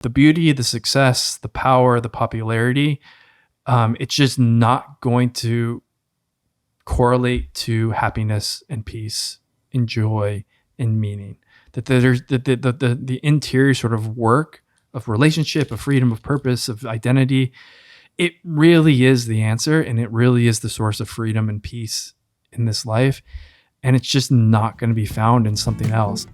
The beauty, the success, the power, the popularity, it's just not going to correlate to happiness and peace and joy and meaning. That there's the interior sort of work of relationship, of freedom, of purpose, of identity. It really is the answer, and it really is the source of freedom and peace in this life. And it's just not going to be found in something else.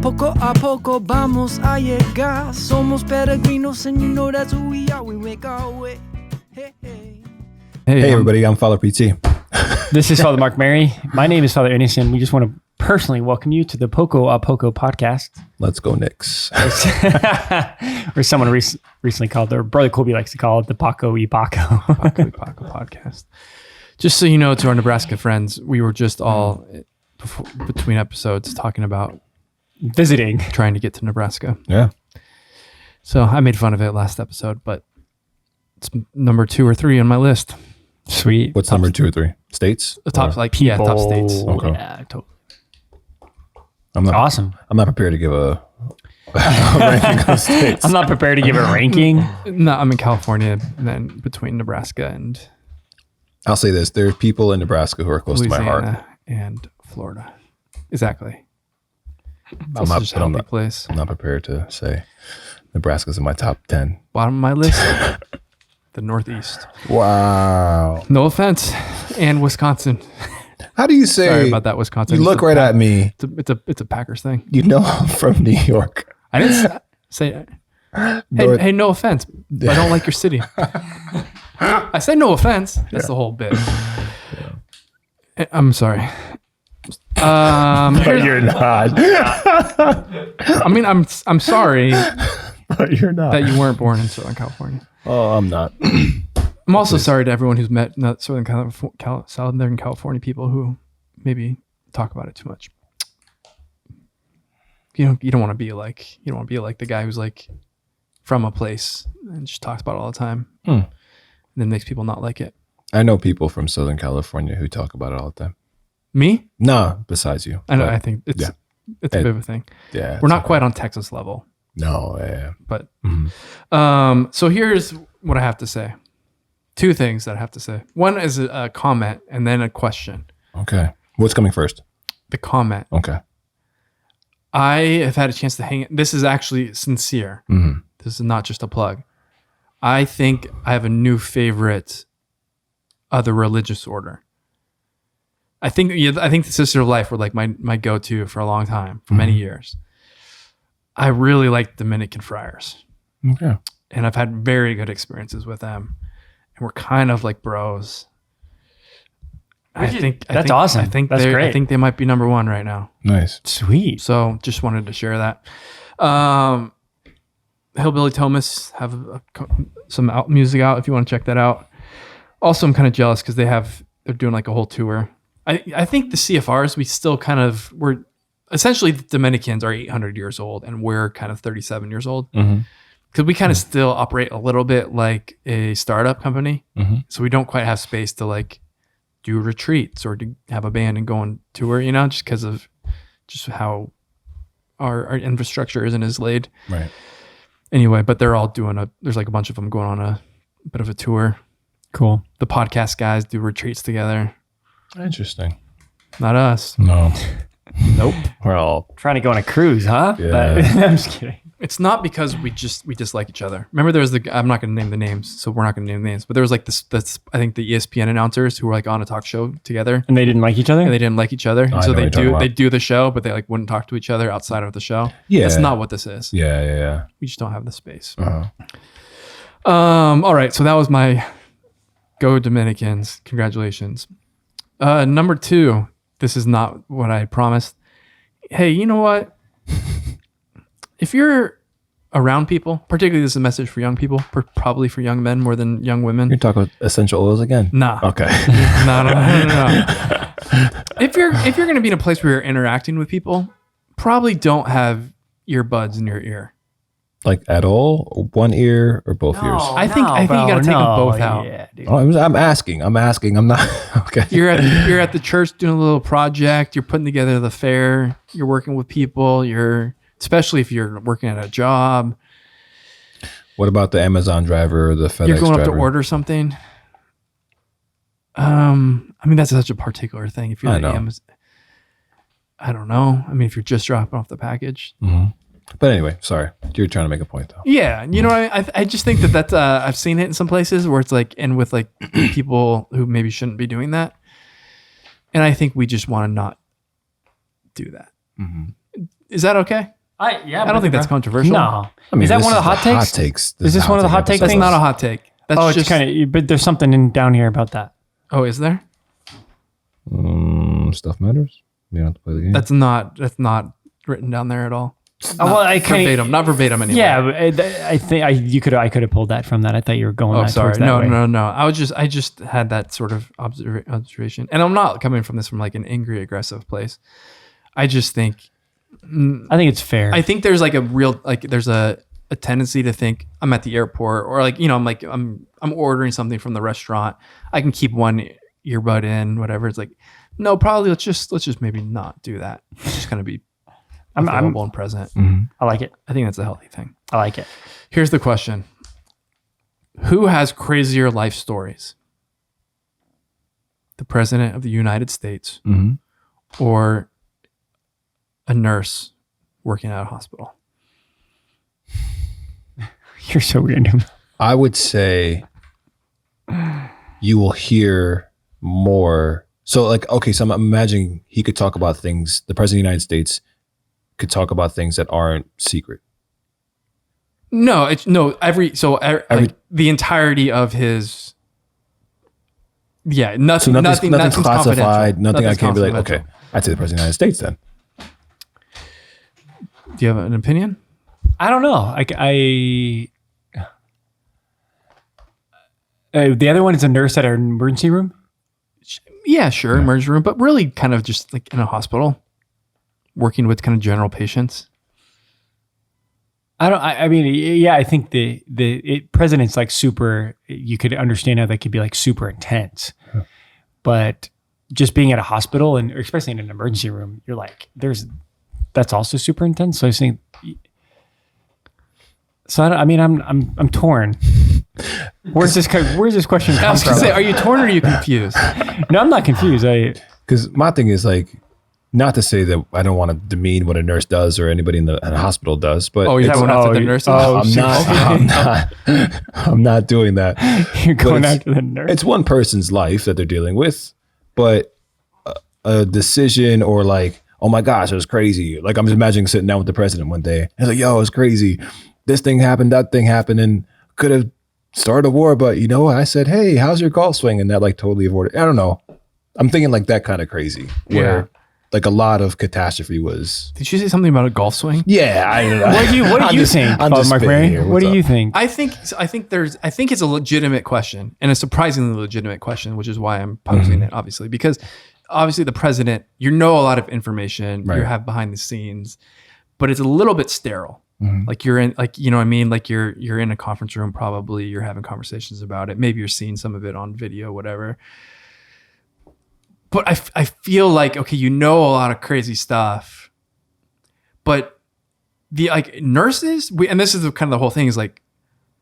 Poco a poco vamos a llegar. Somos peregrinos and you know that's who we are. We make our way. Hey, hey. Hey everybody, I'm Father PT. This is Father Mark Mary. My name is Father Innocent. We just want to personally welcome you to the Poco a Poco podcast. Let's go Knicks. Or someone recently called, or Brother Colby likes to call it the Paco y Paco. Paco y Paco podcast. Just so you know, to our Nebraska friends, we were just all between episodes talking about visiting, trying to get to Nebraska. Yeah. So I made fun of it last episode, but it's number 2 or 3 on my list. Sweet. What's number 2 or 3? States? The top, top states. Okay. Yeah, totally. I'm not prepared to give a ranking of states. I'm not prepared to give a ranking. No, I'm in California, and then between Nebraska and I'll say this: there's people in Nebraska who are close Louisiana to my heart, and Florida. Exactly. I'm Just a healthy place. not prepared to say Nebraska's in my top 10. Bottom of my list, the Northeast. Wow. No offense, and Wisconsin. How do you say? Sorry about that, Wisconsin. You look right at me. It's a Packers thing. You know I'm from New York. I didn't say. Hey, no offense. But I don't like your city. I say no offense. That's the whole bit. I'm sorry. But you're not. I mean, I'm sorry But you're not. that you weren't born in Southern California. Oh, I'm not. I'm also sorry to everyone who's met Southern California people who maybe talk about it too much. You don't want to be like the guy who's like from a place and just talks about it all the time, and then makes people not like it. I know people from Southern California who talk about it all the time. Me? No, besides you. I know. I think it's a bit of a thing. Yeah, We're not quite on Texas level. No, yeah. But so here's what I have to say. 2 things that I have to say. One is a comment and then a question. Okay. What's coming first? The comment. Okay. I have had a chance to hang. This is actually sincere. Mm-hmm. This is not just a plug. I think I have a new favorite of the religious order. I think the Sisters of Life were like my go-to for a long time, for many years. I really like Dominican friars. Okay. And I've had very good experiences with them. And we're kind of like bros. That's awesome. I think that's great. I think they might be number 1 right now. Nice. Sweet. So just wanted to share that. Hillbilly Thomas have some music out if you want to check that out. Also, I'm kind of jealous because they're doing like a whole tour. I think the CFRs, we're essentially the Dominicans are 800 years old and we're kind of 37 years old. Because we kind of still operate a little bit like a startup company. So we don't quite have space to like do retreats or to have a band and go on tour, just because of just how our infrastructure isn't as laid. Right. Anyway, but they're all there's like a bunch of them going on a bit of a tour. Cool. The podcast guys do retreats together. Interesting. Not us. No. Nope. We're all Trying to go on a cruise, huh? Yeah. But, I'm just kidding. It's not because we dislike each other. Remember, I'm not going to name the names, so we're not going to name the names. But there was like that's I think the ESPN announcers who were like on a talk show together, And they didn't like each other? and they didn't like each other. I So know what you're talking they about. do the show, but they like wouldn't talk to each other outside of the show. Yeah. That's not what this is. Yeah. We just don't have the space. Uh-huh. All right, so that was my go Dominicans. Congratulations. Number 2. This is not what I promised. Hey, you know what? If you're around people, particularly this is a message for young people, probably for young men more than young women. You're talking about essential oils again? Nah. Okay. No. If you're going to be in a place where you're interacting with people, probably don't have earbuds in your ear. Like at all? Or one ear or both ears? I think you got to take them both out. Yeah, dude. Oh, I'm asking. I'm not. Okay. You're at the church doing a little project. You're putting together the fair. You're working with people. Especially if you're working at a job. What about the Amazon driver or the FedEx You're going driver? up to order something. I mean, that's such a particular thing. If you're I like know. Amazon, I don't know. I mean, if you're just dropping off the package. Mm-hmm. But anyway, sorry. You're trying to make a point though. Yeah, you know, I just think that's I've seen it in some places where it's like, and with like people who maybe shouldn't be doing that, and I think we just want to not do that. Mm-hmm. Is that okay? I don't think that's controversial. No, I mean, is that this one of the is hot takes? This Is this one of the hot take That's things? not a hot take. That's Oh, it's just kind of. But there's something down here about that. Oh, is there? Stuff matters. You don't have to play the game. That's not written down there at all. Well, I kind Verbatim, not verbatim anyway. Yeah, but I think I could have pulled that from that. I thought you were going. Oh, that sorry. towards that way. No. I just had that sort of observation, and I'm not coming from this from like an angry, aggressive place. I just think, I think it's fair. I think there's like a real there's a tendency to think I'm at the airport or like I'm ordering something from the restaurant. I can keep one earbud in, whatever. It's like, no, probably let's just maybe not do that. It's just gonna be available and present. Mm-hmm. I like it. I think that's a healthy thing. I like it. Here's the question. Who has crazier life stories? The President of the United States or a nurse working at a hospital? You're so random. I would say you will hear more. So like, okay, so I'm imagining he could talk about things, the President of the United States could talk about things that aren't secret. No, like the entirety of his nothing So nothing's classified, confidential. nothing I can't be like, confidential. okay, I'd say the President of the United States then. Do you have an opinion? I don't know. The other one is a nurse at an emergency room. Yeah, sure, emergency room, but really kind of just like in a hospital, working with kind of general patients. I mean, yeah, I think the president's like super, you could understand how that could be like super intense, but just being at a hospital and or especially in an emergency room, you're like, that's also super intense. So I think, I'm torn. Where's this question I come was gonna from? say, are you torn or are you confused? No, I'm not confused. Because my thing is like, not to say that I don't want to demean what a nurse does or anybody in a hospital does, but Oh, you're going after the nurses? I'm not doing that. You're going But after the nurse. It's one person's life that they're dealing with, but a decision or like, oh my gosh, it was crazy. Like I'm just imagining sitting down with the president one day. It's like, yo, it's crazy. This thing happened, that thing happened, and could have started a war. But you know what? I said, hey, how's your golf swing? And that like totally avoided. I don't know. I'm thinking like that kind of crazy where like a lot of catastrophe was. Did you say something about a golf swing? Yeah, I don't know. What do you think, I'm just Mark spitting Mary? here. What What's do up? you think? I think it's a legitimate question and a surprisingly legitimate question, which is why I'm posing it, obviously, because obviously the president, a lot of information, Right. you have behind the scenes, but it's a little bit sterile. Like you're in, like, you know what I mean? Like you're in a conference room, probably you're having conversations about it. Maybe you're seeing some of it on video, whatever. But I feel like, okay, a lot of crazy stuff, but the like nurses, and this is kind of the whole thing is like,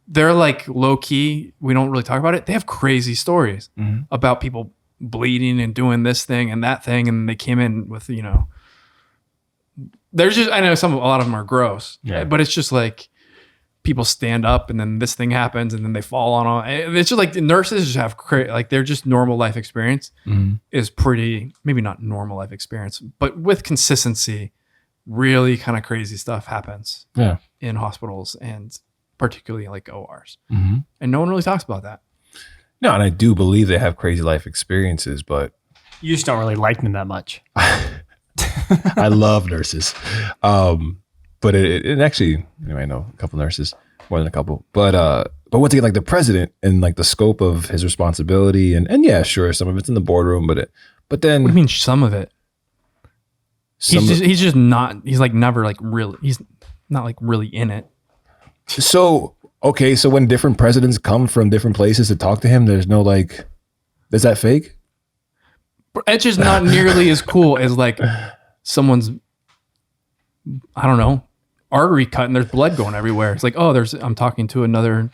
they're like low key. We don't really talk about it. They have crazy stories about people bleeding and doing this thing and that thing. And they came in with, there's just, I know a lot of them are gross, but it's just like people stand up and then this thing happens and then they fall on. It's just like the nurses just have like they're just normal life experience is pretty, maybe not normal life experience, but with consistency, really kind of crazy stuff happens in hospitals and particularly like ORs. And no one really talks about that. No, and I do believe they have crazy life experiences, but You just don't really like them that much. I love nurses. But it actually, I know a couple nurses, more than a couple. But once again, like the president and like the scope of his responsibility and yeah, sure, some of it's in the boardroom, but then What do you mean some of it? He's not like really in it. So, okay. So when different presidents come from different places to talk to him, there's no like, is that fake? It's just not nearly as cool as like someone's, I don't know, artery cut and there's blood going everywhere. It's like, oh, I'm talking to another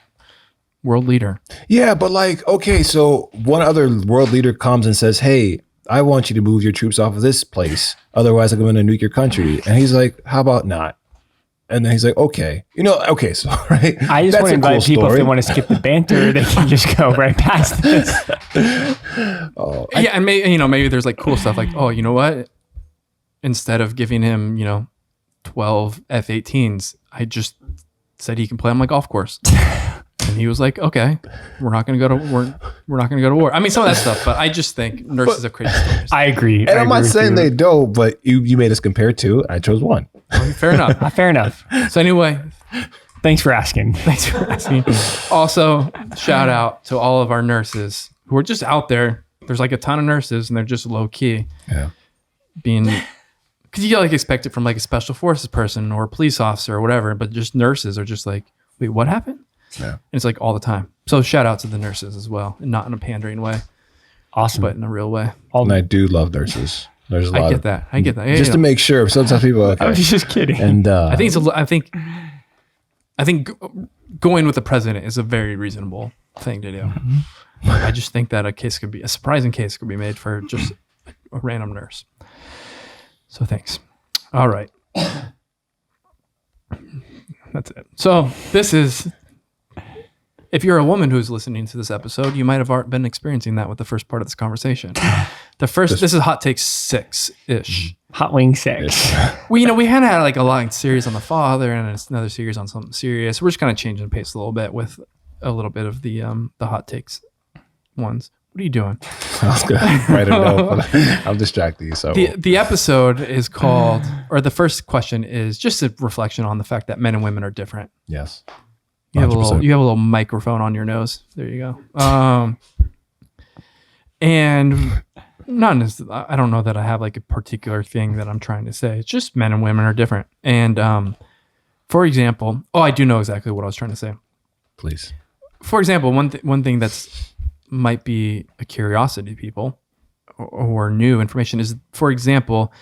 world leader. Yeah, but like, okay, so one other world leader comes and says, hey, I want you to move your troops off of this place. Otherwise, I'm going to nuke your country. And he's like, how about not? And then he's like, okay. Okay, so, right? I just That's want to a invite cool people, if story. they want to skip the banter, they can just go right past this. Yeah, and maybe there's like cool stuff like, oh, you know what? Instead of giving him, 12 F-18s, I just said he can play on my golf course. And he was like, okay, we're not going to go to war. I mean, some of that stuff, but I just think nurses have crazy stories. I agree. And I'm not saying they don't, but you made us compare two. I chose one. Fair enough. Fair enough. So anyway, Thanks for asking. Also, shout out to all of our nurses who are just out there. There's like a ton of nurses and they're just low key. Yeah. Because you like expect it from like a special forces person or a police officer or whatever, but just nurses are just like, wait, what happened? Yeah. And it's like all the time. So shout out to the nurses as well, and not in a pandering way, Awesome. but in a real way. And I do love nurses. There's a lot. I get that. Yeah, just to make sure. Sometimes people are okay. I was just kidding. And I think going with the president is a very reasonable thing to do. Mm-hmm. I just think that a surprising case could be made for just a random nurse. So thanks. All right. That's it. So this is, if you're a woman who's listening to this episode, you might have been experiencing that with the first part of this conversation. This is hot take 6-ish. Hot wing sex. We had like a long series on the father and it's another series on something serious. We're just kind of changing the pace a little bit with a little bit of the hot takes ones. What are you doing? I was going to write a note, but I'll distract you. So the episode is called, or the first question is just a reflection on the fact that men and women are different. yes. You have a 100%. little microphone on your nose. There you go. And I don't know that I have like a particular thing that I'm trying to say. It's just men and women are different. And for example, I do know exactly what I was trying to say. Please. For example, one thing that's might be a curiosity to people or new information is, for example,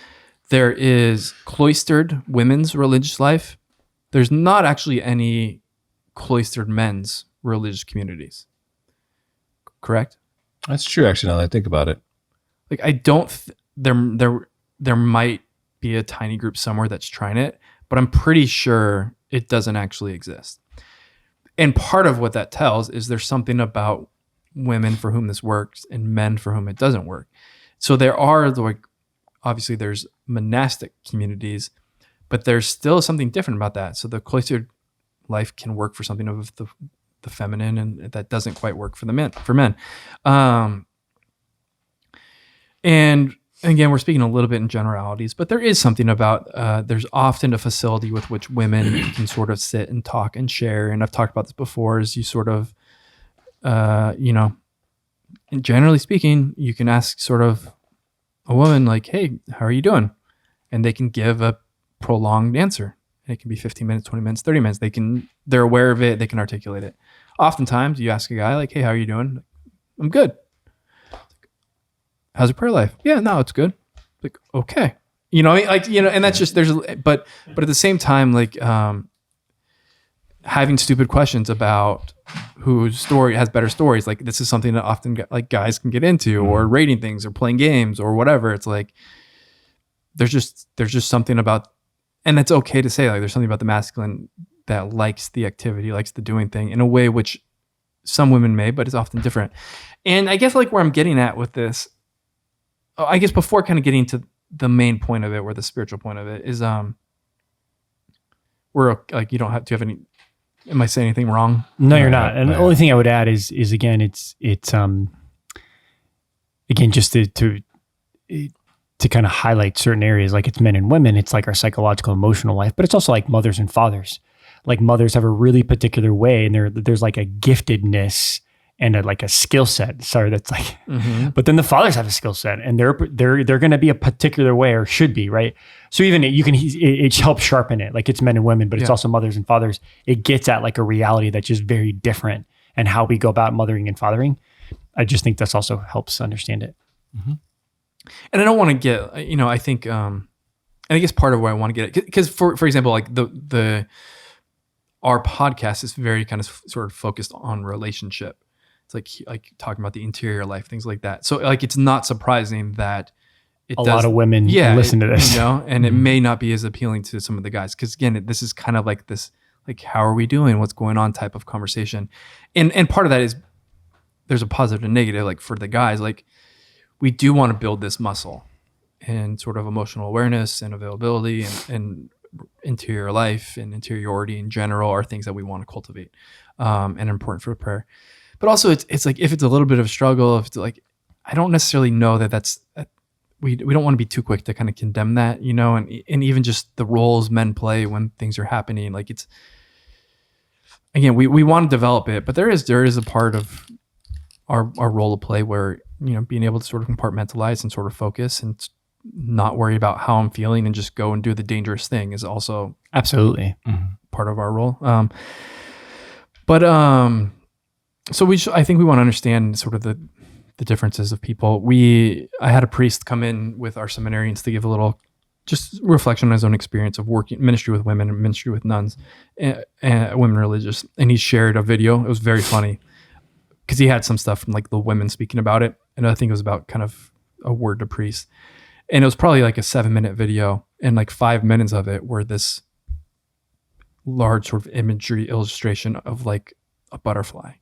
there is cloistered women's religious life. There's not actually any cloistered men's religious communities. Correct? That's true, actually, now that I think about it. Like, I don't, there might be a tiny group somewhere that's trying it, but I'm pretty sure it doesn't actually exist. And part of what that tells is there's something about women for whom this works and men for whom it doesn't work. So there are, like, obviously there's monastic communities, but there's still something different about that. So the cloistered life can work for something of the feminine, and that doesn't quite work for men. And again, we're speaking a little bit in generalities, but there is something about there's often a facility with which women can sort of sit and talk and share. And I've talked about this before, is you sort of, and generally speaking, you can ask sort of a woman like, hey, how are you doing? And they can give a prolonged answer. It can be 15 minutes, 20 minutes, 30 minutes. They're aware of it. They can articulate it. Oftentimes you ask a guy like, hey, how are you doing? I'm good. How's your prayer life? Yeah, no, it's good. Like, okay. And that's just, but at the same time, like, having stupid questions about whose story has better stories. Like, this is something that often like guys can get into, or rating things or playing games or whatever. It's like, there's just something about, and it's okay to say, like, there's something about the masculine that likes the activity, likes the doing thing in a way which some women may, but it's often different. And I guess like where I'm getting at with this, I guess before kind of getting to the main point of it, or the spiritual point of it, is we're like, you don't have to have any, am I saying anything wrong? No, you're not. And the only thing I would add is again, it's again, just to kind of highlight certain areas, like it's men and women, it's like our psychological, emotional life, but it's also like mothers and fathers. Like mothers have a really particular way, and there's like a giftedness and a skill set. Sorry, that's like, but then the fathers have a skill set, and they're going to be a particular way, or should be, right? So even it helps sharpen it. Like, it's men and women, but it's also mothers and fathers. It gets at like a reality that's just very different, and how we go about mothering and fathering. I just think that's also helps understand it. And I don't want to get, I think it's part of where I want to get it, because for example, like our podcast is very kind of sort of focused on relationship. It's like talking about the interior life, things like that. So like, it's not surprising that a lot of women listen to this, and it may not be as appealing to some of the guys. Cause again, this is kind of like this, like, how are we doing? What's going on type of conversation. And part of that is there's a positive and negative. Like, for the guys, like, we do want to build this muscle and sort of emotional awareness and availability and interior life and interiority in general are things that we want to cultivate, and important for prayer. But also it's like, if it's a little bit of a struggle, if it's like, I don't necessarily know that's we don't want to be too quick to kind of condemn that, and even just the roles men play when things are happening. Like, it's, again, we want to develop it, but there is a part of our role to play where, being able to sort of compartmentalize and sort of focus and not worry about how I'm feeling and just go and do the dangerous thing is also absolutely part of our role. So I think we want to understand sort of the differences of people. I had a priest come in with our seminarians to give a little just reflection on his own experience of working ministry with women and ministry with nuns and women religious. And he shared a video. It was very funny because he had some stuff from like the women speaking about it. And I think it was about kind of a word to priest. And it was probably like a 7-minute video, and like 5 minutes of it were this large sort of imagery illustration of like a butterfly.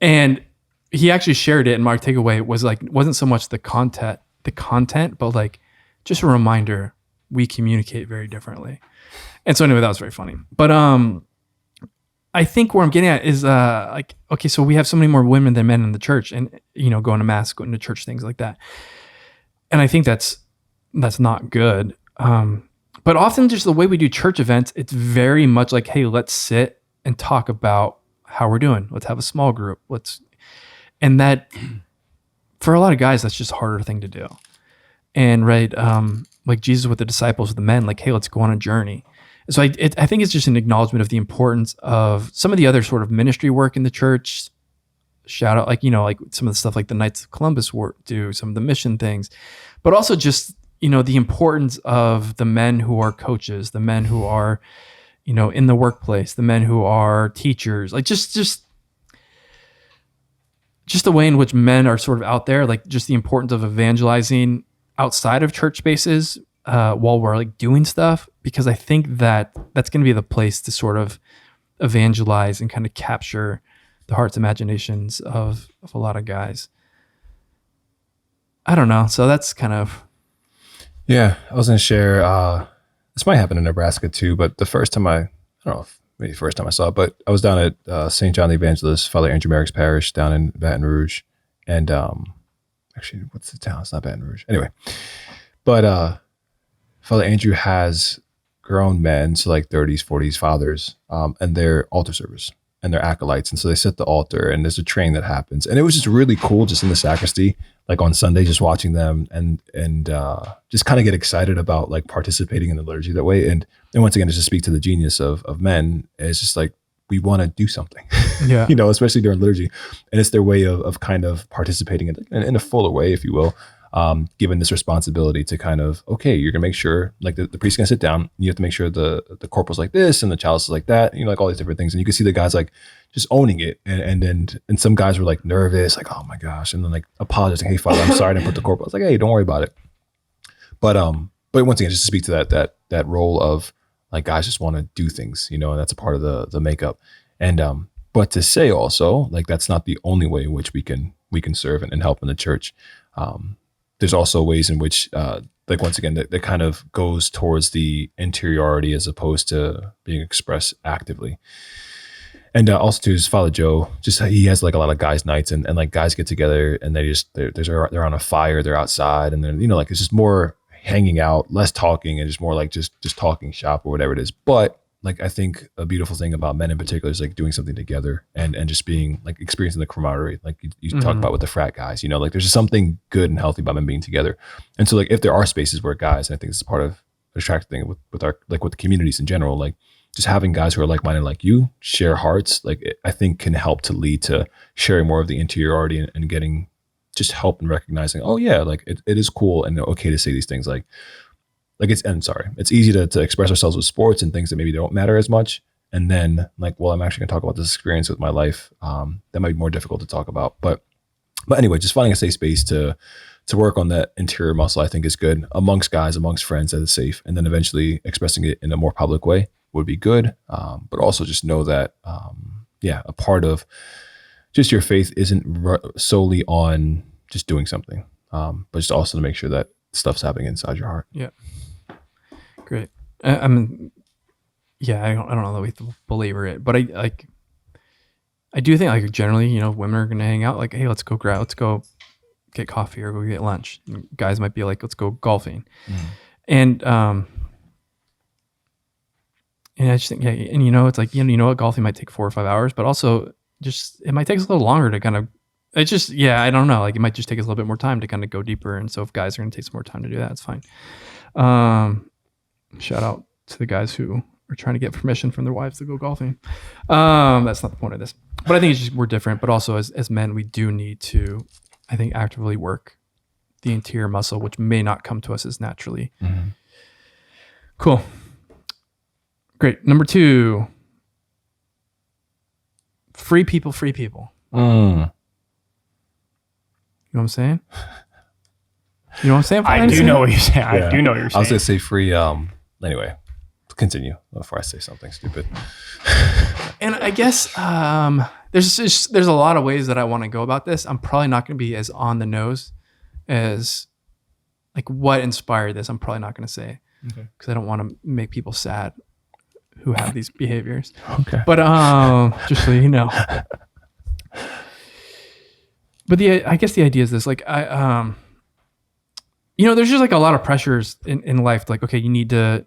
And he actually shared it, and my takeaway was like, wasn't so much the content, but like just a reminder we communicate very differently. And so anyway, that was very funny. But I think where I'm getting at is like, okay, so we have so many more women than men in the church, and going to mass, going to church, things like that. And I think that's not good. But often just the way we do church events, it's very much like, hey, let's sit and talk about how we're doing. Let's have a small group. And that, for a lot of guys, that's just a harder thing to do. And right, like Jesus with the disciples, with the men, like, hey, let's go on a journey. So I think it's just an acknowledgement of the importance of some of the other sort of ministry work in the church. Shout out, like, like some of the stuff like the Knights of Columbus do, some of the mission things, but also just, the importance of the men who are coaches, the men who are, in the workplace, the men who are teachers, like just the way in which men are sort of out there, like just the importance of evangelizing outside of church spaces while we're like doing stuff, because I think that's going to be the place to sort of evangelize and kind of capture the hearts, imaginations of a lot of guys. I don't know. So that's kind of. Yeah, I was going to share, this might happen in Nebraska too, but the first time I don't know if maybe the first time I saw it, but I was down at St. John the Evangelist, Father Andrew Merrick's parish down in Baton Rouge. And actually, what's the town? It's not Baton Rouge. Anyway, but Father Andrew has grown men, so like 30s, 40s fathers, and their altar servers and their acolytes. And so they set the altar, and there's a train that happens. And it was just really cool just in the sacristy, like on Sunday, just watching them and just kind of get excited about like participating in the liturgy that way. And once again, just to speak to the genius of men, it's just like, we want to do something, yeah, especially during liturgy. And it's their way of kind of participating in a fuller way, if you will, given this responsibility to kind of, okay, you're gonna make sure like the priest's gonna sit down, you have to make sure the corporal's like this and the chalice is like that, like all these different things. And you can see the guys like just owning it. And some guys were like nervous, like, oh my gosh. And then like apologizing, hey Father, I'm sorry I didn't put the corporal. I was like, hey, don't worry about it. But once again, just to speak to that role of like guys just want to do things, and that's a part of the makeup. And but to say also, like, that's not the only way in which we can serve and help in the church. There's also ways in which, like, once again, that kind of goes towards the interiority as opposed to being expressed actively. And also too, is Father Joe, just he has like a lot of guys' nights and like guys get together and they're on a fire, they're outside, and then like it's just more hanging out, less talking, and just more like just talking shop or whatever it is. But like I think a beautiful thing about men in particular is like doing something together and just being like experiencing the camaraderie, like you talk about with the frat guys, you know, like there's just something good and healthy about men being together. And so like if there are spaces where guys, and I think this is part of the attractive thing with our like with the communities in general, like just having guys who are like-minded like you share hearts, like I think can help to lead to sharing more of the interiority and getting just help in recognizing, oh yeah, like it is cool and okay to say these things it's easy to express ourselves with sports and things that maybe don't matter as much. And then like, well, I'm actually gonna talk about this experience with my life. That might be more difficult to talk about. But anyway, just finding a safe space to work on that interior muscle, I think is good amongst guys, amongst friends, that is safe. And then eventually expressing it in a more public way would be good. But also just know that, a part of just your faith isn't solely on just doing something, but just also to make sure that stuff's happening inside your heart. Yeah. Great. I mean, yeah, I don't know that we have to belabor it, but I do think like generally, you know, women are going to hang out like, hey, let's go get coffee or go get lunch. And guys might be like, let's go golfing. And I just think, yeah, and you know, it's like, you know what, golfing might take 4 or 5 hours, but also just, it might take us a little longer to kind of, it's just, yeah, I don't know. Like it might just take us a little bit more time to kind of go deeper. And so if guys are going to take some more time to do that, it's fine. Shout out to the guys who are trying to get permission from their wives to go golfing. That's not the point of this, but I think it's just, we're different, but also as men, we do need to, I think, actively work the interior muscle, which may not come to us as naturally. Cool. Great. Number 2, free people. You know what I'm saying? You know what I'm saying? I do know what you're saying. I do know what you're saying. I was going to say free. Anyway, continue before I say something stupid. And I guess there's a lot of ways that I want to go about this. I'm probably not going to be as on the nose as like what inspired this. I'm probably not going to say because I don't want to make people sad who have these behaviors. Okay. But just so you know. But I guess the idea is this, like you know, there's just like a lot of pressures in life. Like, okay, you need to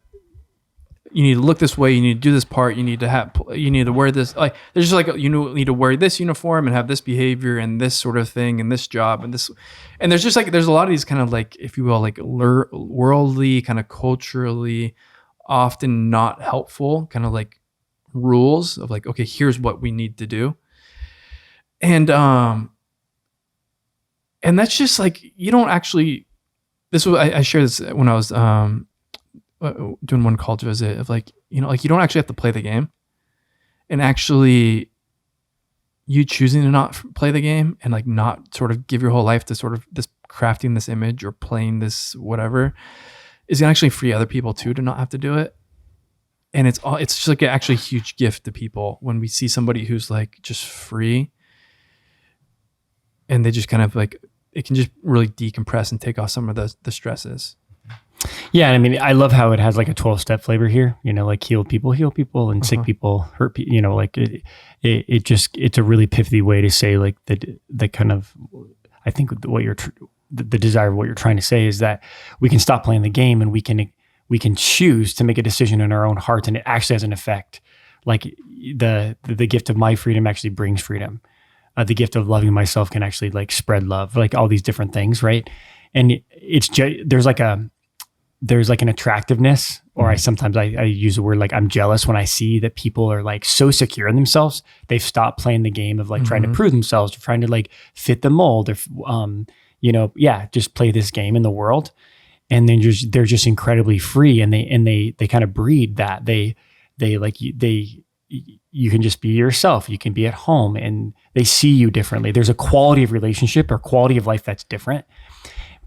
look this way. You need to do this part. You need to wear this. Like, there's just like, you need to wear this uniform and have this behavior and this sort of thing and this job and this. And there's just like, there's a lot of these kind of like, if you will, like worldly, kind of culturally, often not helpful kind of like rules of like, okay, here's what we need to do. And that's just like, you don't actually, this was, I shared this when I was doing one college visit of like, you know, like you don't actually have to play the game, and actually you choosing to not play the game and like not sort of give your whole life to sort of this crafting this image or playing this whatever is gonna actually free other people too to not have to do it. And it's just like actually a huge gift to people when we see somebody who's like just free and they just kind of like, it can just really decompress and take off some of the stresses. Yeah, I mean, I love how it has like a 12-step flavor here. You know, like heal people, and sick people, hurt people. You know, like it's a really pithy way to say like the kind of, I think what the desire of what you're trying to say is that we can stop playing the game and we can choose to make a decision in our own heart, and it actually has an effect. Like the gift of my freedom actually brings freedom. The gift of loving myself can actually like spread love, like all these different things, right? And it's there's like an attractiveness, or I sometimes use the word like I'm jealous when I see that people are like so secure in themselves, they've stopped playing the game of like trying to prove themselves, or trying to like fit the mold, or just play this game in the world, and then they're just incredibly free, and they kind of breed that you can just be yourself. You can be at home, and they see you differently. There's a quality of relationship or quality of life that's different,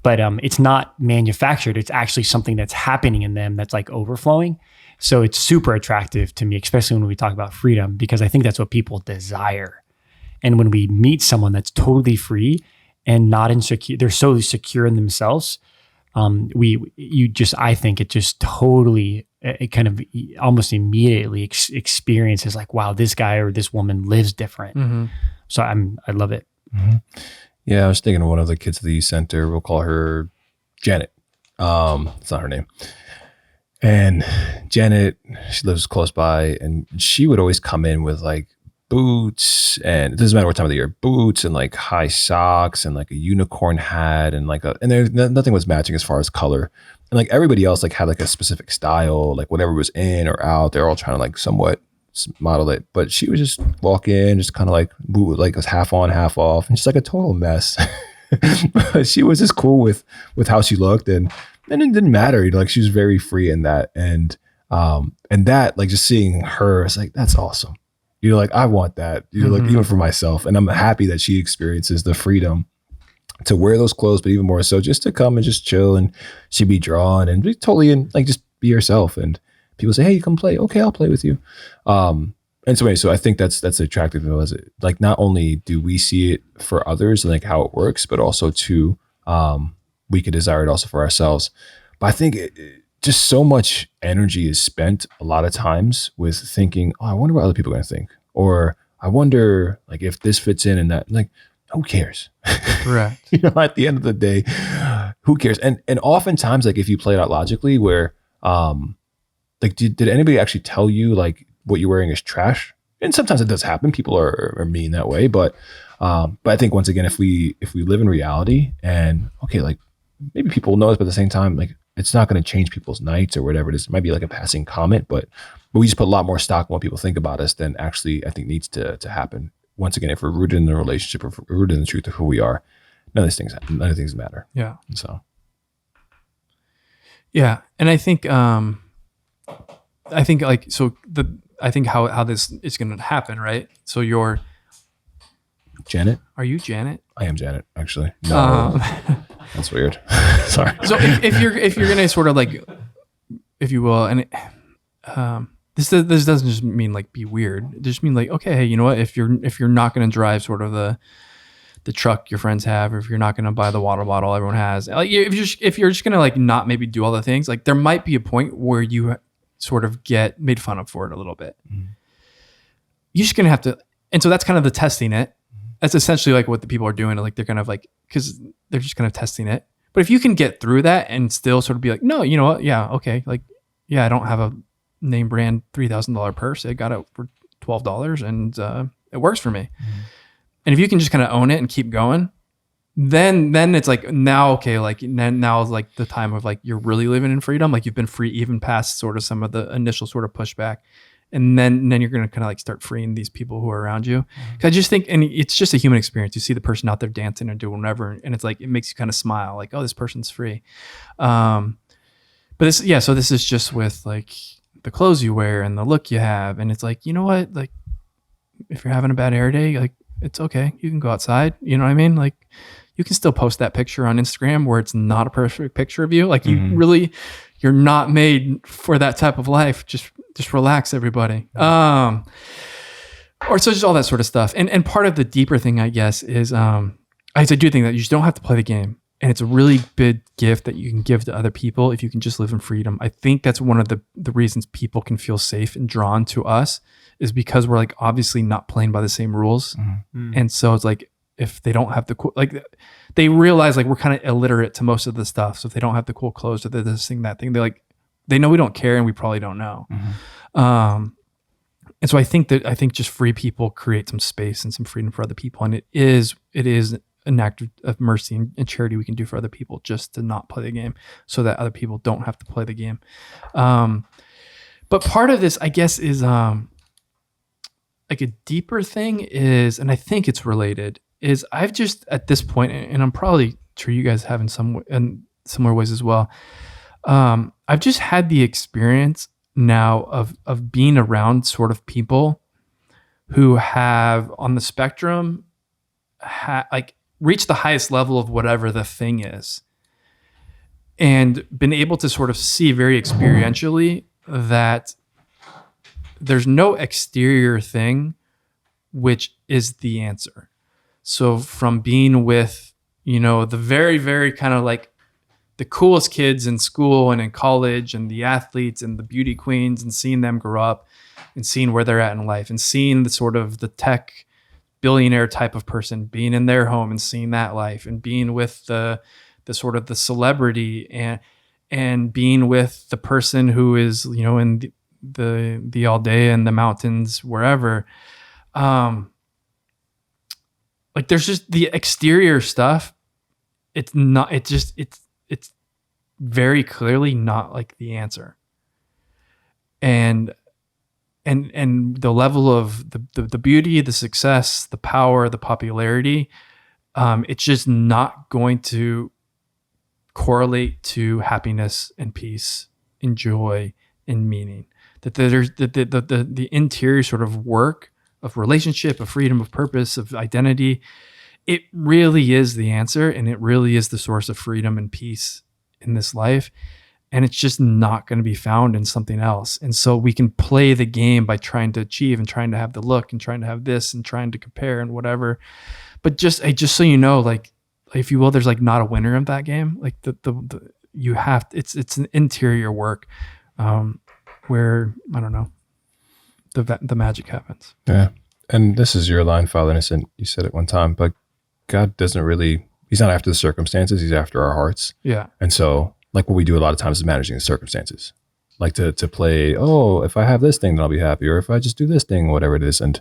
but it's not manufactured. It's actually something that's happening in them that's like overflowing. So it's super attractive to me, especially when we talk about freedom, because I think that's what people desire. And when we meet someone that's totally free and not insecure, they're so secure in themselves. I think it just totally, it kind of almost immediately experiences like, wow, this guy or this woman lives different. So I love it. Yeah, I was thinking of one of the kids at the youth center. We'll call her Janet. It's not her name. And Janet, she lives close by, and she would always come in with like boots, and it doesn't matter what time of the year, boots and like high socks and like a unicorn hat and like and there's nothing was matching as far as color. And like everybody else like had like a specific style, like whatever was in or out, they're all trying to like somewhat model it. But she would just walk in, just kind of like boot, like was half on, half off, and just like a total mess. But she was just cool with how she looked, and it didn't matter. You know, like she was very free in that, and that like just seeing her, it's like that's awesome. You know, like I want that. You know, like even for myself, and I'm happy that she experiences the freedom to wear those clothes, but even more so just to come and just chill, and she'd be drawn and be totally in, like just be herself. And people say, "Hey, you come play." Okay, I'll play with you. And so anyway, so I think that's attractive. As it, like not only do we see it for others and like how it works, but also too, we could desire it also for ourselves. But I think just so much energy is spent a lot of times with thinking, "Oh, I wonder what other people are going to think," or "I wonder like if this fits in and that." Like, who cares? Correct. You know, at the end of the day, who cares? And oftentimes, like if you play it out logically, where like did anybody actually tell you like what you're wearing is trash? And sometimes it does happen. People are mean that way, but I think once again, if we live in reality, and okay, like maybe people know this, but at the same time, like it's not going to change people's nights or whatever it is. It might be like a passing comment, but we just put a lot more stock in what people think about us than actually I think needs to happen. Once again, if we're rooted in the relationship, or if we're rooted in the truth of who we are, none of these things matter. Yeah. So. Yeah, and I think like so I think how this is going to happen, right? So you're Janet? Are you Janet? I am Janet, actually. No, that's weird. Sorry. So if you're going to sort of like, if you will, and this doesn't just mean like be weird. It just mean like, okay, hey, you know what? If you're not going to drive sort of the truck your friends have, or if you're not going to buy the water bottle everyone has, like if you're just going to like not maybe do all the things, like there might be a point where you sort of get made fun of for it a little bit. You're just going to have to, and so that's kind of the testing it. That's essentially like what the people are doing. Like they're kind of like, because they're just kind of testing it. But if you can get through that and still sort of be like, no, you know what? Yeah, okay. Like, yeah, I don't have a name brand $3,000 purse. I got it for $12 and it works for me. And if you can just kind of own it and keep going, then it's like now, okay, like now is like the time of like you're really living in freedom. Like you've been free even past sort of some of the initial sort of pushback. And then you're going to kind of like start freeing these people who are around you. Cause I just think, and it's just a human experience. You see the person out there dancing or doing whatever. And it's like, it makes you kind of smile like, oh, this person's free. But this is just with like the clothes you wear and the look you have. And it's like, you know what? Like if you're having a bad hair day, like it's okay. You can go outside. You know what I mean? Like you can still post that picture on Instagram where it's not a perfect picture of you. Like you're not made for that type of life. Just relax, everybody. Or so just all that sort of stuff. And part of the deeper thing, I guess, is I do think that you just don't have to play the game. And it's a really big gift that you can give to other people if you can just live in freedom. I think that's one of the reasons people can feel safe and drawn to us is because we're like obviously not playing by the same rules. And so it's like if they don't have the cool, like they realize like we're kind of illiterate to most of the stuff. So if they don't have the cool clothes or this thing, that thing, they know we don't care and we probably don't know. And so I think just free people create some space and some freedom for other people. And it is an act of mercy and charity we can do for other people just to not play the game so that other people don't have to play the game. But part of this, I guess, is like a deeper thing is, and I think it's related, is I've just at this point, and I'm probably sure you guys have in similar ways as well. I've just had the experience now of being around sort of people who have on the spectrum like reached the highest level of whatever the thing is and been able to sort of see very experientially that there's no exterior thing which is the answer. So from being with, the very, very kind of like the coolest kids in school and in college and the athletes and the beauty queens and seeing them grow up and seeing where they're at in life and seeing the sort of the tech billionaire type of person being in their home and seeing that life and being with the sort of the celebrity and being with the person who is, you know, in the all day in the mountains, wherever. Like there's just the exterior stuff. It's not, it's very clearly not like the answer. And the level of the beauty, the success, the power, the popularity, it's just not going to correlate to happiness and peace and joy and meaning. That there's the interior sort of work of relationship, of freedom, of purpose, of identity. It really is the answer, and it really is the source of freedom and peace in this life. And it's just not going to be found in something else. And so we can play the game by trying to achieve and trying to have the look and trying to have this and trying to compare and whatever. But just so you know, like if you will, there's like not a winner of that game. Like the you have, it's an interior work where, I don't know, the magic happens. Yeah. And this is your line, Father Innocent. You said it one time, but God doesn't really, he's not after the circumstances. He's after our hearts. Yeah. And so like what we do a lot of times is managing the circumstances, like to play, oh, if I have this thing, then I'll be happy. Or if I just do this thing, whatever it is. And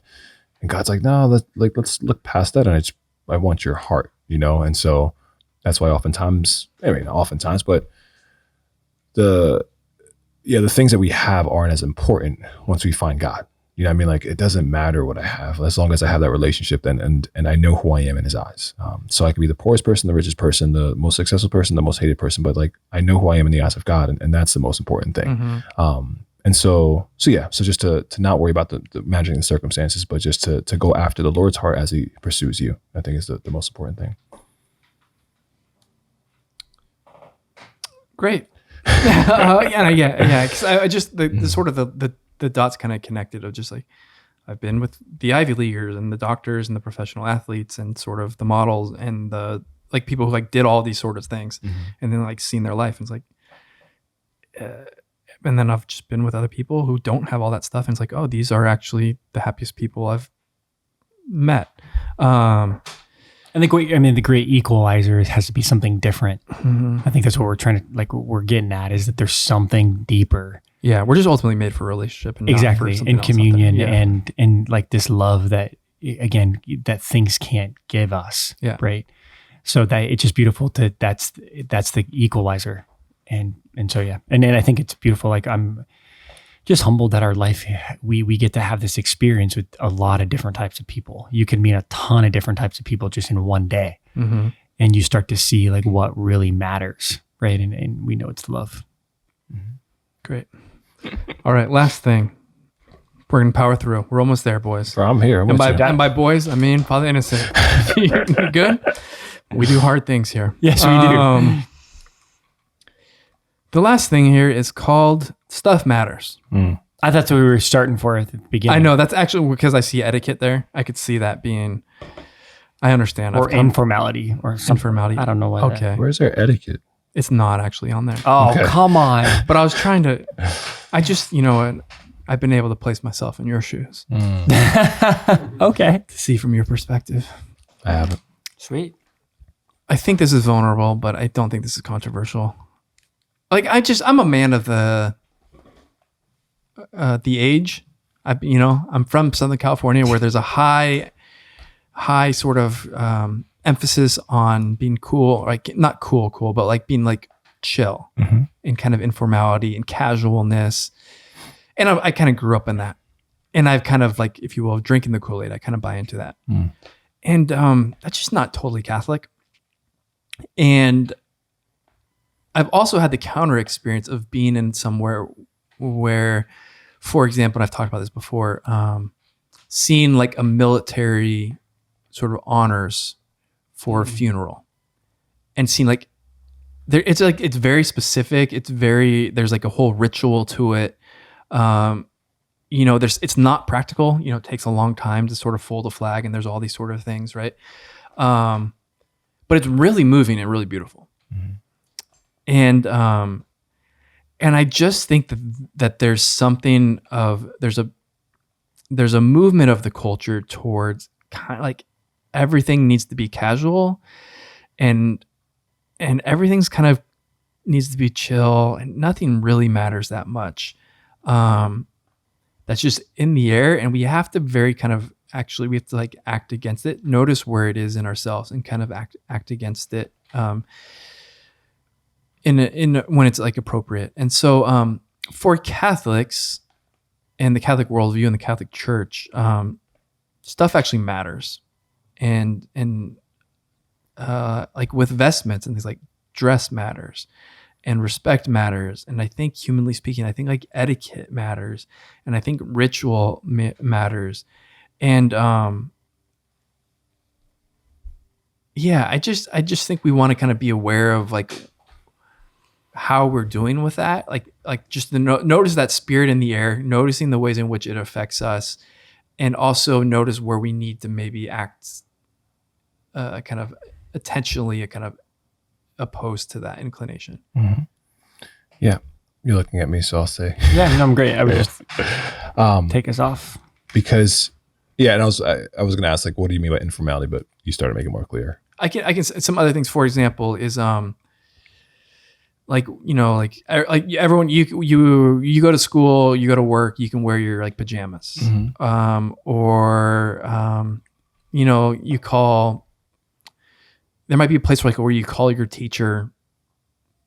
God's like, no, let's look past that. And I want your heart, you know? And so that's why oftentimes, I mean, not oftentimes, but the things that we have aren't as important once we find God. You know what I mean? Like it doesn't matter what I have as long as I have that relationship and I know who I am in his eyes. So I could be the poorest person, the richest person, the most successful person, the most hated person, but like I know who I am in the eyes of God, and that's the most important thing. Mm-hmm. And so just to not worry about the managing the circumstances, but just to go after the Lord's heart as he pursues you, I think is the most important thing. Great. Yeah. Cause I just, the sort of the dots kind of connected of just like, I've been with the Ivy Leaguers and the doctors and the professional athletes and sort of the models and the like people who like did all these sort of things and then like seen their life. And it's like, and then I've just been with other people who don't have all that stuff. And it's like, oh, these are actually the happiest people I've met. And the great equalizer has to be something different. Mm-hmm. I think that's what we're trying to, like, what we're getting at is that there's something deeper. Yeah, we're just ultimately made for a relationship and exactly, not for and communion and like this love that, again, that things can't give us. Yeah. Right. So that it's just beautiful that's the equalizer. And so, yeah. And then I think it's beautiful. Like I'm just humbled that our life, we get to have this experience with a lot of different types of people. You can meet a ton of different types of people just in one day. Mm-hmm. And you start to see like what really matters. Right. And we know it's love. Mm-hmm. Great. All right. Last thing. We're going to power through. We're almost there, boys. Bro, I'm here. And by boys, I mean Father Innocent. You good? We do hard things here. Yes, we do. The last thing here is called Stuff Matters. I thought that's what we were starting for at the beginning. I know. That's actually because I see etiquette there. I could see that being, I understand. Or informality or something. Informality. I don't know what. Okay. Where's our etiquette? It's not actually on there. Oh, okay. Come on. But I was trying to, I just, I've been able to place myself in your shoes. Okay. To see from your perspective. I haven't. Sweet. I think this is vulnerable, but I don't think this is controversial. Like I'm a man of the age. I'm from Southern California where there's a high sort of emphasis on being cool, like not cool, but like being like chill and kind of informality and casualness. And I kind of grew up in that. And I've kind of like, if you will, drinking the Kool-Aid, I kind of buy into that. And that's just not totally Catholic. And I've also had the counter experience of being in somewhere where, for example, and I've talked about this before, seeing like a military sort of honors for a funeral and seeing like it's very specific. There's like a whole ritual to it. It's not practical, it takes a long time to sort of fold a flag and there's all these sort of things. Right. But it's really moving and really beautiful. Mm-hmm. And I just think that there's something of, there's a movement of the culture towards kind of like everything needs to be casual and everything's kind of, needs to be chill, and nothing really matters that much. That's just in the air, and we have to we have to like act against it, notice where it is in ourselves, and kind of act against it in when it's like appropriate. And so for Catholics and the Catholic worldview and the Catholic Church, stuff actually matters, and like with vestments and things, like dress matters, and respect matters. And I think, humanly speaking, I think like etiquette matters, and I think ritual matters. And I just think we want to kind of be aware of like how we're doing with that, like just notice that spirit in the air, noticing the ways in which it affects us, and also notice where we need to maybe act kind of intentionally, kind of opposed to that inclination. Mm-hmm. Yeah, you're looking at me, so I'll say. Yeah, no, I'm great. I would just take us off. Because, and I was going to ask, like, what do you mean by informality? But you started making it more clear. I can some other things. For example, is like, you know, like everyone, you go to school, you go to work, you can wear your like pajamas, Mm-hmm. or you know, there might be a place where you call your teacher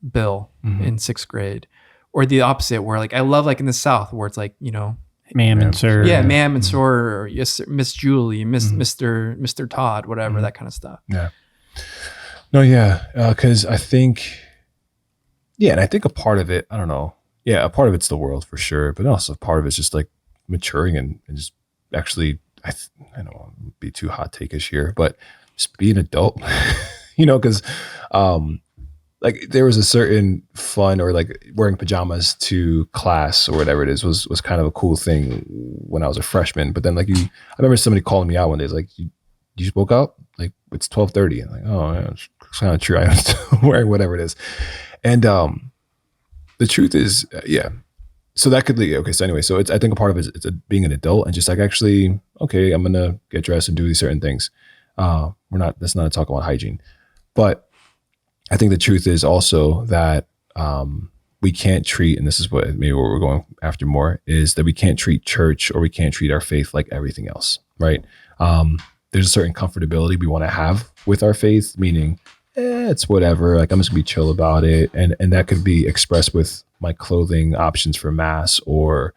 Bill Mm-hmm. in 6th grade, or the opposite, where like I love like in the South where it's like, you know, Ma'am and sir. yeah, ma'am and sir, or yes, sir, Miss Julie, Mr. Todd, whatever, that kind of stuff. Yeah. No, yeah, because I think, and I think a part of it, I don't know, a part of it's the world for sure, but also part of it's just like maturing and just actually, I don't want to be too hot take-ish here, but just be an adult, you know, because like there was a certain fun, or like wearing pajamas to class or whatever it is was kind of a cool thing when I was a freshman. But then like I remember somebody calling me out one day, it's like, you just woke up, like it's 12:30. I'm like, oh yeah, it's kind of true. I am still wearing whatever it is. And the truth is, so that could lead, okay, so anyway, so I think a part of it is being an adult and just like, actually, okay, I'm gonna get dressed and do these certain things. That's not a talk about hygiene, but I think the truth is also that we can't treat, and this is what we're going after more, is that we can't treat church, or we can't treat our faith like everything else, right? There's a certain comfortability we want to have with our faith, meaning it's whatever, like I'm just gonna be chill about it, and that could be expressed with my clothing options for mass, or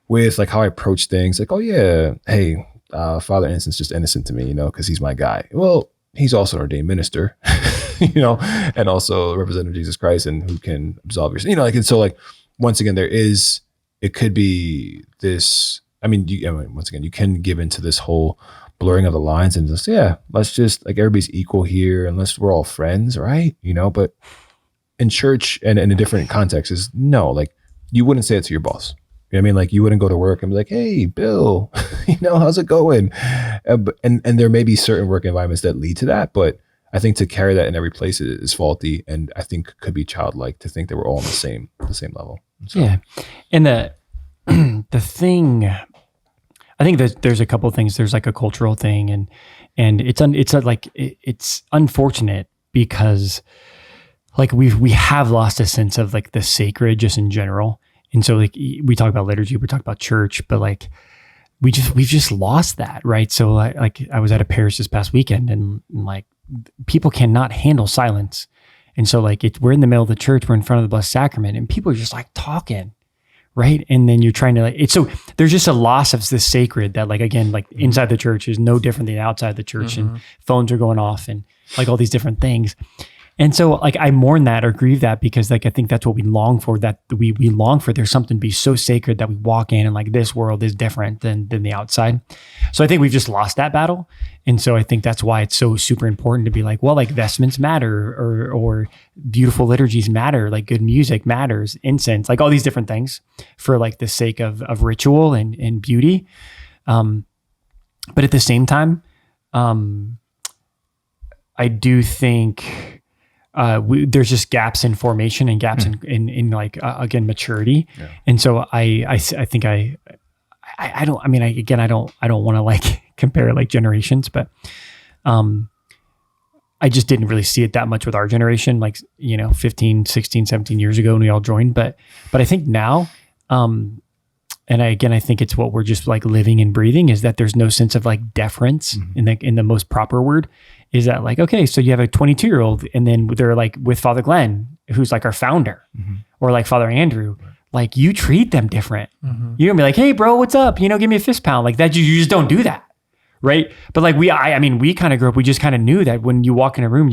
with like how I approach things, like, oh yeah, hey, Father Innocent's just innocent to me, you know, because he's my guy. Well, he's also an ordained minister, you know, and also a representative of Jesus Christ, and who can absolve your, you know, like, and so like, once again, it could be this, once again, you can give into this whole blurring of the lines and just, let's just like, everybody's equal here unless we're all friends, right? You know, but in church and in a different context is no, like you wouldn't say it to your boss. You know what I mean? Like you wouldn't go to work and be like, hey, Bill, you know, how's it going? And there may be certain work environments that lead to that, but I think to carry that in every place is faulty, and I think could be childlike to think that we're all on the same level. So. Yeah. And the thing, I think there's a couple of things. There's like a cultural thing, and it's unfortunate because like we have lost a sense of like the sacred just in general. And so like we talk about liturgy, we talk about church, but like we've just lost that, right? So like I was at a parish this past weekend, and like people cannot handle silence. And so like we're in the middle of the church, we're in front of the Blessed Sacrament, and people are just like talking, right? And then you're trying to like, so there's just a loss of the sacred that like, again, like inside the church is no different than outside the church, and phones are going off and like all these different things. And so like I mourn that or grieve that, because like I think that's what we long for, that we long for there's something to be so sacred that we walk in and like this world is different than the outside. So I think we've just lost that battle. And so I think that's why it's so super important to be like, well, like vestments matter, or beautiful liturgies matter, like good music matters, incense, like all these different things for like the sake of ritual and beauty. But at the same time, I do think there's just gaps in formation and gaps in like again maturity, and so I think I don't want to like compare like generations, but I just didn't really see it that much with our generation, like, 15, 16, 17 years ago when we all joined. But I think now, I think it's what we're just like living and breathing, is that there's no sense of like deference in the most proper word, is that like, okay, so you have a 22-year-old and then they're like with Father Glenn, who's like our founder, or like Father Andrew, like you treat them different. You're gonna be like, hey bro, what's up? Give me a fist pound like that. You just don't do that. Right. But like we kind of grew up, we just kind of knew that when you walk in a room,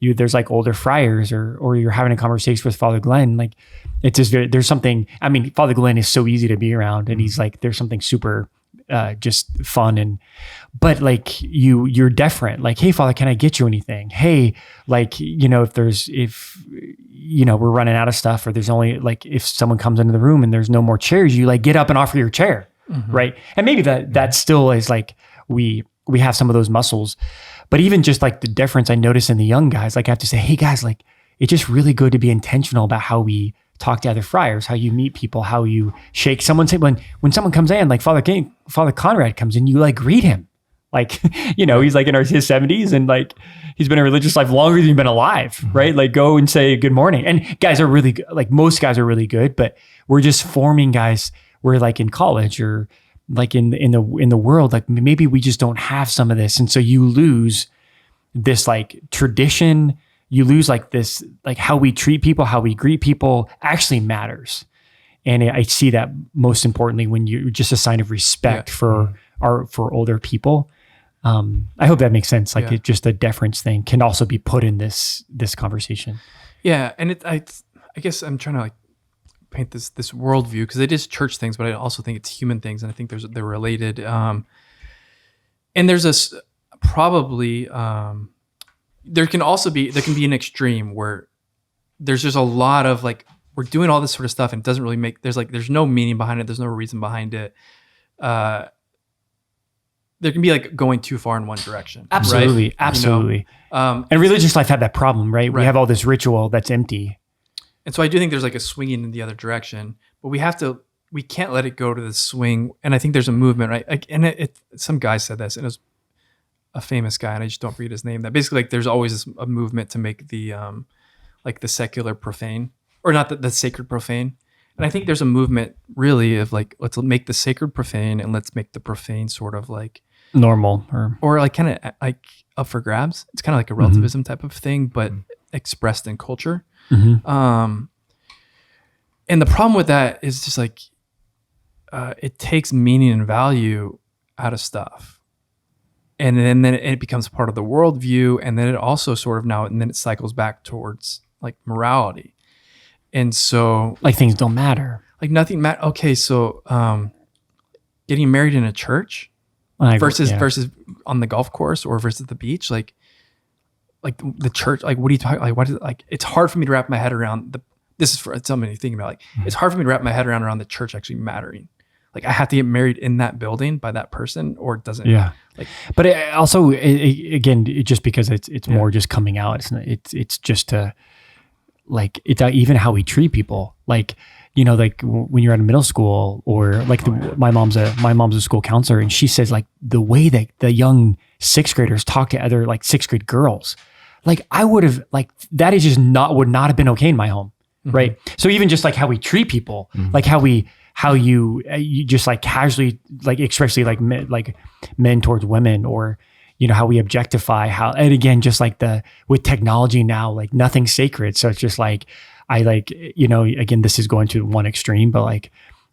there's like older friars or you're having a conversation with Father Glenn, like it's just there's something, Father Glenn is so easy to be around and he's like, there's something super just fun but like you're deferent, like, hey Father, can I get you anything? Hey, like, if we're running out of stuff, or there's only like, if someone comes into the room and there's no more chairs, you like get up and offer your chair. Right. And maybe that still is like, we have some of those muscles, but even just like the difference I notice in the young guys, like I have to say, hey guys, like it's just really good to be intentional about how we talk to other friars, how you meet people, how you shake someone's hand. When someone comes in, like Father Conrad comes in, you like greet him. Like, he's like in his 70s and like, he's been in a religious life longer than you've been alive, right? Like go and say good morning. And guys are really good. Like most guys are really good, but we're just forming guys. We're like in college or like in the world, like maybe we just don't have some of this. And so you lose this like tradition, you lose like this, like how we treat people, how we greet people actually matters. And I see that most importantly when you're just a sign of respect for older people. I hope that makes sense. Like it just a deference thing can also be put in this conversation. Yeah. And I guess I'm trying to like paint this worldview because it is church things, but I also think it's human things, and I think they're related. And there's probably there can be an extreme where there's just a lot of like we're doing all this sort of stuff and it doesn't really make there's no meaning behind it, there's no reason behind it. There can be like going too far in one direction. Absolutely, right? absolutely. And religious life had that problem, right? We have all this ritual that's empty. And so I do think there's like a swinging in the other direction, but we can't let it go to the swing. And I think there's a movement, right? And some guy said this, and it was a famous guy, and I just don't forget his name. That basically like there's always a movement to make the like the secular profane, or not the sacred profane. And I think there's a movement really of like let's make the sacred profane and let's make the profane sort of like normal or like kind of like up for grabs. It's kind of like a relativism type of thing, but expressed in culture. And the problem with that is just like it takes meaning and value out of stuff, and then it becomes part of the worldview, and then it also sort of and then it cycles back towards like morality, and so like things don't matter, like nothing matters. Okay, so getting married in a church versus on the golf course or versus the beach, like the church, like what are you talking? Like what is it like? It's hard for me to wrap my head around this is for somebody thinking about like it's hard for me to wrap my head around the church actually mattering. Like I have to get married in that building by that person, or it doesn't. Yeah. Like, but it also again, just because it's more just coming out. It's just like it's even how we treat people. Like like when you're at a middle school or like my mom's a school counselor, and she says like the way that the young sixth graders talk to other like sixth grade girls, like I would have like that is just would not have been okay in my home, right? So even just like how we treat people, like how you just like casually like especially like men towards women, or how we objectify and again just like with technology now, like nothing's sacred, so it's just like I like again this is going to one extreme, but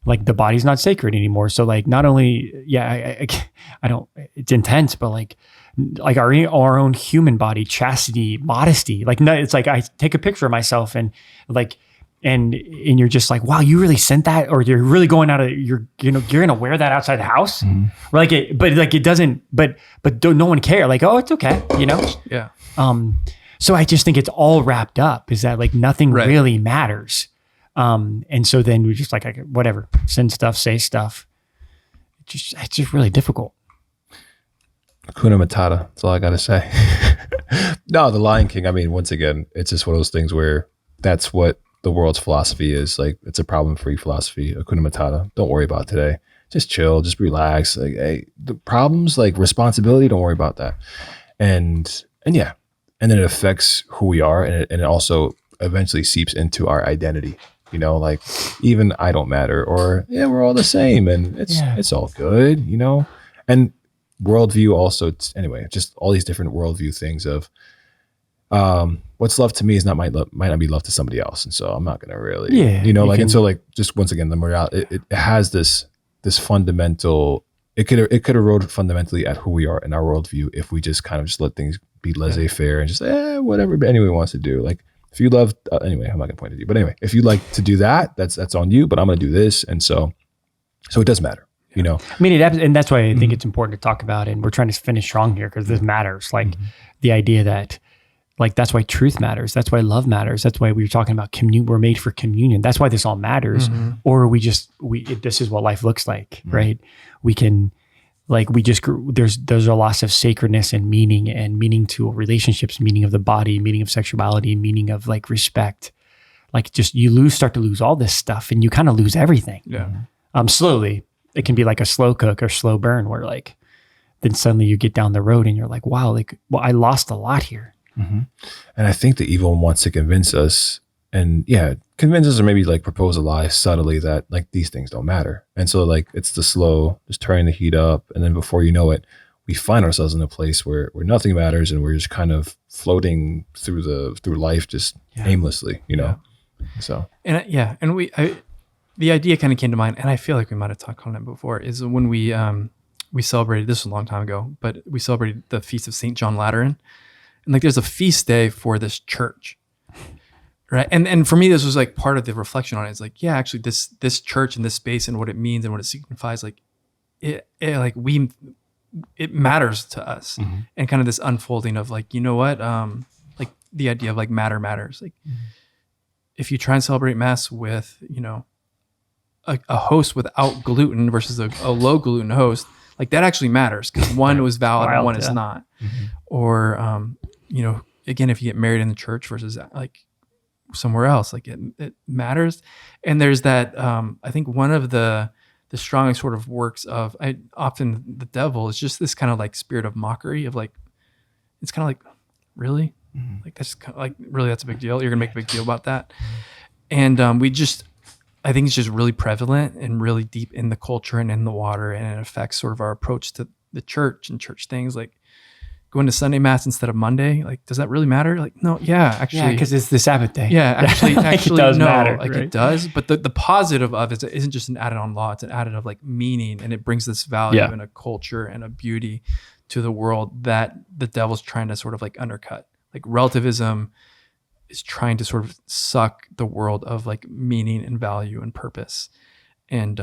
like the body's not sacred anymore. So like not only I don't, it's intense, but like our own human body, chastity, modesty, like no, it's like I take a picture of myself and like and you're just like, wow, you really sent that, or you're really going out of you're gonna wear that outside the house, like it, but like it doesn't, but no one care, like, oh, it's okay, yeah. So I just think it's all wrapped up is that like nothing really matters. And so then we just like whatever, send stuff, say stuff. It's just really difficult. Hakuna Matata. That's all I got to say. No, The Lion King. I mean, once again, it's just one of those things where that's what the world's philosophy is. Like, it's a problem-free philosophy. Hakuna Matata. Don't worry about today. Just chill. Just relax. Like, hey, the problems, like responsibility, don't worry about that. And yeah, and then it affects who we are, and it also eventually seeps into our identity. You know, like even I don't matter, or yeah, we're all the same, and it's all good. You know, and worldview also. Anyway, just all these different worldview things of what's love to me is might not be love to somebody else, and so I'm not gonna really, and so like just once again, the morality it has this fundamental. It could erode fundamentally at who we are in our worldview if we just kind of just let things be laissez-faire and just whatever anyone wants to do. Like if you love anyway, I'm not gonna point at you, but anyway, if you like to do that, that's on you. But I'm gonna do this, and so it does matter. You know, I mean, and that's why I think it's important to talk about, and we're trying to finish strong here because this matters. Like the idea that. Like that's why truth matters. That's why love matters. That's why we were talking about we're made for communion. That's why this all matters. Or this is what life looks like, right? We can, there's a loss of sacredness and meaning to relationships, meaning of the body, meaning of sexuality, meaning of like respect. Like just start to lose all this stuff, and you kind of lose everything. Yeah. Slowly. It can be like a slow cook or slow burn, where like then suddenly you get down the road and you're like, wow, I lost a lot here. Mm-hmm. And I think the evil one wants to convince us, or maybe like propose a lie subtly that like these things don't matter. And so like it's the slow, just turning the heat up, and then before you know it, we find ourselves in a place where nothing matters, and we're just kind of floating through life just aimlessly, you know. So the idea kind of came to mind, and I feel like we might have talked on it before. Is when we celebrated, this was a long time ago, but we celebrated the feast of Saint John Lateran. And like there's a feast day for this church, right? And for me, this was like part of the reflection on it. It's like, yeah, actually this church and this space and what it means and what it signifies, like it matters to us. And kind of this unfolding of like, you know what? Like the idea of like matter matters. Like if you try and celebrate mass with, you know, a host without gluten versus a low gluten host, like that actually matters because one was valid and one is not. Or, you know, again, if you get married in the church versus like somewhere else, like it matters. And there's that, I think one of the strongest sort of works of often the devil is just this kind of like spirit of mockery of like, it's kind of like, really? Like that's kind of like, really, that's a big deal. You're gonna make a big deal about that. And I think it's just really prevalent and really deep in the culture and in the water. And it affects sort of our approach to the church and church things, like going to Sunday mass instead of Monday. Like, does that really matter? Like, no, actually. Because it's the Sabbath day. Yeah, actually, it does matter. Like right? It does. But the positive of it isn't just an added on law. It's an added of like meaning. And it brings this value and a culture and a beauty to the world that the devil's trying to sort of like undercut. Like relativism is trying to sort of suck the world of like meaning and value and purpose. And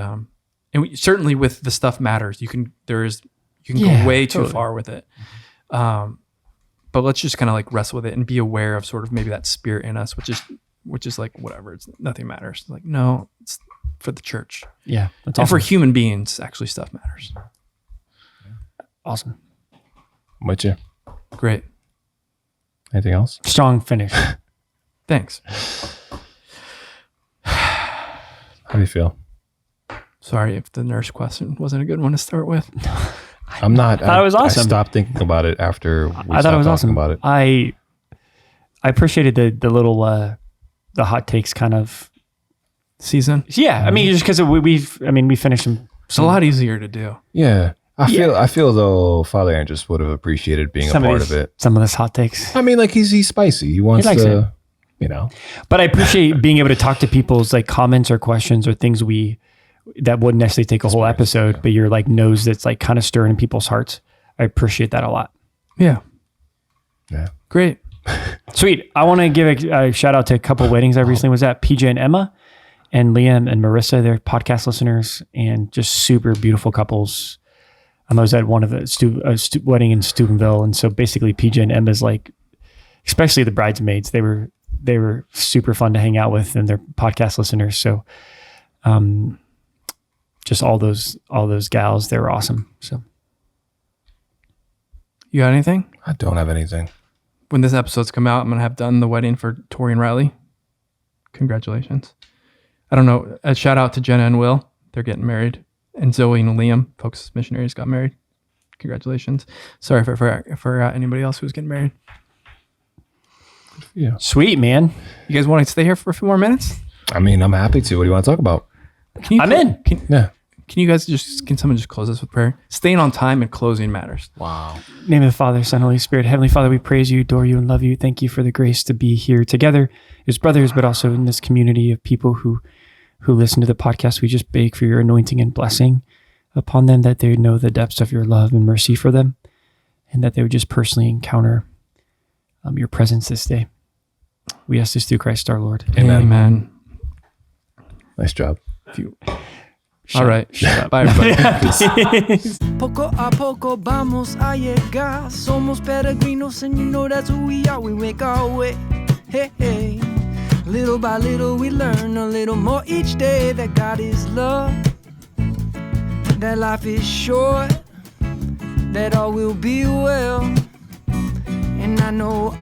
certainly with the stuff matters, you can go way too far with it. But let's just kind of like wrestle with it and be aware of sort of maybe that spirit in us, which is like, whatever, it's nothing matters. Like, no, it's for the church. Yeah. That's awesome. For human beings, actually stuff matters. Awesome. I'm with you. Great. Anything else? Strong finish. Thanks. How do you feel? Sorry if the nurse question wasn't a good one to start with. I'm not. I thought it was awesome. I stopped thinking about it after I thought it was awesome. About it. I appreciated the little the hot takes kind of season. Yeah, I mean just because we finished them. It's a lot easier to do. Yeah. I feel though Father Andrews would have appreciated being a part of it. Some of this hot takes. I mean, like he's spicy. He wants to, you know. But I appreciate being able to talk to people's like comments or questions or things that wouldn't necessarily take a whole episode, but you're like nose that's like kind of stirring in people's hearts. I appreciate that a lot. Yeah. Yeah. Great. Sweet. I want to give a shout out to a couple weddings I recently was at. PJ and Emma and Liam and Marissa. They're podcast listeners and just super beautiful couples. I was at one of the wedding in Steubenville. And so basically PJ and Emma's like, especially the bridesmaids, they were super fun to hang out with and they're podcast listeners. So, just all those gals, they were awesome. So you got anything? I don't have anything. When this episode's come out, I'm going to have done the wedding for Tori and Riley. Congratulations. I don't know. A shout out to Jenna and Will. They're getting married. And Zoe and Liam, Focus Missionaries, got married. Congratulations. Sorry if I forgot anybody else who was getting married. Yeah. Sweet, man. You guys want to stay here for a few more minutes? I mean, I'm happy to. What do you want to talk about? Can you I'm in. Yeah. Can you guys can someone just close us with prayer? Staying on time and closing matters. Wow. Name of the Father, Son, Holy Spirit. Heavenly Father, we praise you, adore you, and love you. Thank you for the grace to be here together as brothers, but also in this community of people who listen to the podcast. We just beg for your anointing and blessing upon them, that they would know the depths of your love and mercy for them, and that they would just personally encounter your presence this day. We ask this through Christ our Lord. Amen. Nice job. All right. Bye, everybody. Poco a poco vamos a llegar. Somos peregrinos, and you know that's who we are. We make our way. Hey, hey. Little by little we learn a little more each day, that God is love, that life is short, that all will be well. And I know